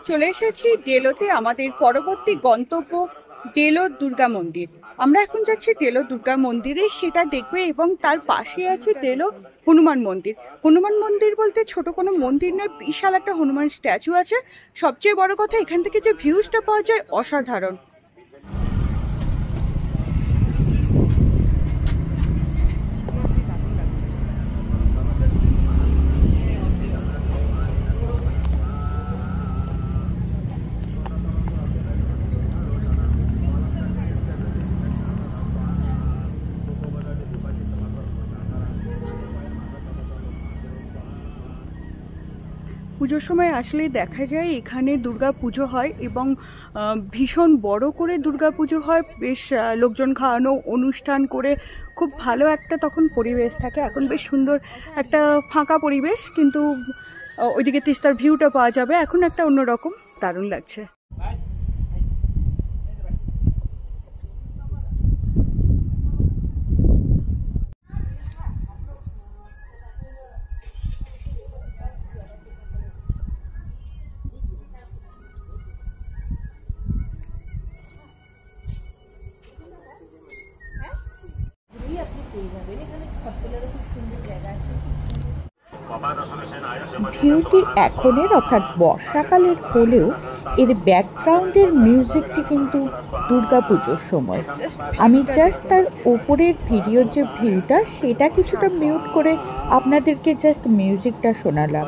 চলে এসেছি ডেলোতে আমাদের পরবর্তী গন্তব্য ডেলো দুর্গা মন্দির। আমরা এখন যাচ্ছি ডেলো দুর্গা মন্দিরে, সেটা দেখবে এবং তার পাশে আছে ডেলো হনুমান মন্দির। হনুমান মন্দির বলতে ছোট কোনো মন্দির নয়, বিশাল একটা হনুমান স্ট্যাচু আছে। সবচেয়ে বড় কথা, এখান থেকে যে ভিউজটা পাওয়া যায় অসাধারণ। পুজোর সময় আসলেই দেখা যায় এখানে দুর্গা পুজো হয় এবং ভীষণ বড় করে দুর্গা পুজো হয়। বেশ লোকজন খাওয়ানো, অনুষ্ঠান করে খুব ভালো একটা তখন পরিবেশ থাকে। এখন বেশ সুন্দর একটা ফাঁকা পরিবেশ, কিন্তু ওইদিকে তিস্তার ভিউটা পাওয়া যাবে। এখন একটা অন্যরকম, দারুণ লাগছে। ভিউটি এখনের অর্থাৎ বর্ষাকালের হলেও এর ব্যাকগ্রাউন্ডের মিউজিকটি কিন্তু দুর্গাপুজোর সময়। আমি জাস্ট তার ওপরের ভিডিওর যে ভিউটা সেটা কিছুটা মিউট করে আপনাদেরকে জাস্ট মিউজিকটা শোনালাম।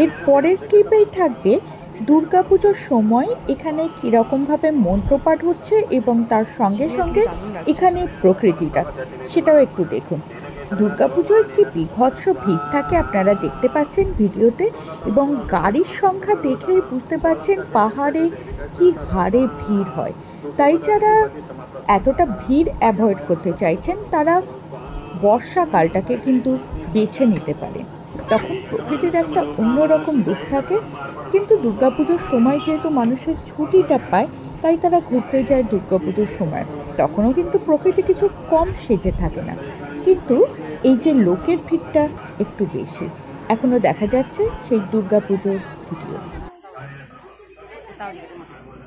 এর পরের ক্লিপেই থাকবে দুর্গাপুজোর সময় এখানে কীরকমভাবে মন্ত্রপাঠ হচ্ছে এবং তার সঙ্গে সঙ্গে এখানে প্রকৃতিটা, সেটাও একটু দেখুন। দুর্গাপুজোয় কি বিভৎস ভিড় থাকে আপনারা দেখতে পাচ্ছেন ভিডিওতে, এবং গাড়ির সংখ্যা দেখেই বুঝতে পারছেন পাহাড়ে কি হারে ভিড় হয়। তাই যারা এতটা ভিড় অ্যাভয়েড করতে চাইছেন তারা বর্ষাকালটাকে কিন্তু বেছে নিতে পারেন, তখন প্রকৃতির একটা অন্যরকম রূপ থাকে। কিন্তু দুর্গাপুজোর সময় যেহেতু মানুষের ছুটিটা পায়, তাই তারা ঘুরতে যায় দুর্গাপুজোর সময়। তখনও কিন্তু প্রকৃতি কিছু কম সেজে থাকে না, কিন্তু এই যে লোকের ভিড়টা একটু বেশি। এখনো দেখা যাচ্ছে সেই দুর্গাপুজোর ভিডিও।